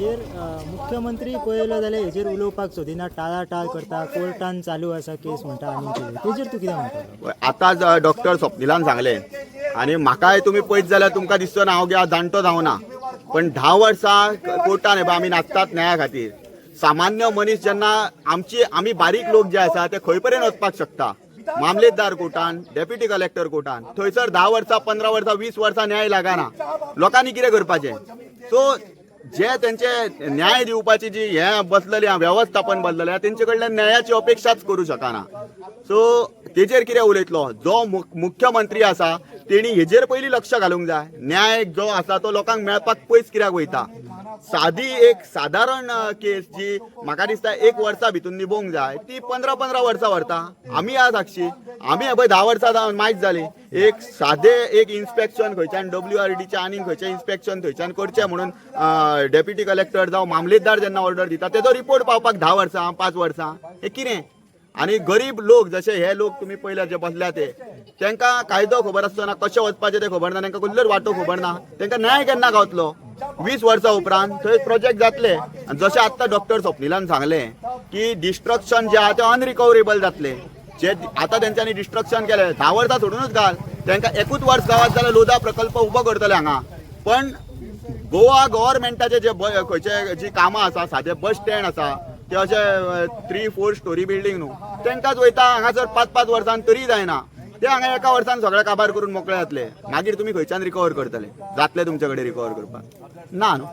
हेजेर मुख्यमंत्री पळयलो जाल्यार हेजेर उलोवपाक सोदिना, टाळाटाळ करता, कोर्टान चालू आसा केस म्हणटा आनी कितें, तेजेर तूं कितें म्हणटा? आतां डॉक्टर स्वप्निलान सांगलें आनी म्हाकाय तुमी पळयत जाल्यार तुमकां दिसतो ना हांव जाणटो जावना, पण 10 वर्सां कोर्टान हे आमी नाचतात न्याया खातीर. सामान्य मनीस जेन्ना आमी बारीक लोक जे आसा ते खंय पर्यंत वचपाक शकता, मामलेदार कोर्टान, डेप्युटी कलेक्टर कोर्टान, थंयसर 10 वर्सां 15 वर्सां 20 वर्सां न्याय लागना. लोकांनी कितें करपाचें? सो जे तेंचे न्याय दिवपाची जी हे बसलेली व्यवस्थापन बसलेले तेंचे कडल्यान न्यायाची अपेक्षाच करूं शकना. सो तेजेर कितें उलयतलो? जो मुख्यमंत्री आसा तेणी हेजेर पयलीं लक्ष घालूंक जाय. न्याय जो आसा तो लोकांक मेळपाक पयस कित्याक वयता? सादी एक साधारण केस जी म्हाका दिसता 1 वर्सा भितून निभोवंक जाय ती 15 वर्सां व्हरता. आमी आहा साक्षी, आमी हे पळय 10 वर्सां मायज जाली. एक सादे एक इन्स्पेक्शन खंयच्यान WRDचे आनी खंयचें इन्स्पेक्शन थंयच्यान करचें म्हणून डेप्युटी कलेक्टर जावं मामलेदार जेन्ना ऑर्डर दिता तेजो रिपोर्ट पावपाक 10 वर्सां 5 वर्सां हें कितें? आनी गरीब लोक जशे हे लोक तुमी पयल्या जे बसल्या ते तांकां कायदो खबर आसतना कशें वचपाचें तें खबर ना, तांकां कसलोच वाटो खबर ना, तांकां न्याय केन्ना गावतलो? 20 वर्सां उपरांत थंय प्रोजेक्ट जातले. आनी जशें आत्तां डॉक्टर स्वप्निलान सांगलें की डिस्ट्रक्शन जे आहा तें अनरिकवरेबल जातलें. जे आतां तेंच्यांनी डिस्ट्रक्शन केलें 10 वर्सां सोडूनच घाल, तांकां एकूच वर्स गावात जाल्यार लोधा प्रकल्प उबो करतले हांगा. पण गोवा गव्हर्मेंटाचे जे खंयचे जी कामां आसा, सादें बस स्टँड आसा ते अशे 3-4 स्टोरी बिल्डींग न्हू, तांकांच वयता हांगासर 5-5 वर्सां तरी जायना. ते हांगा एका वर्सान सगळे काबार करून मोकळे जातले. मागीर तुमी खंयच्यान रिकवर करतले? जातले तुमचे कडेन रिकवर करपाक? ना न्हू.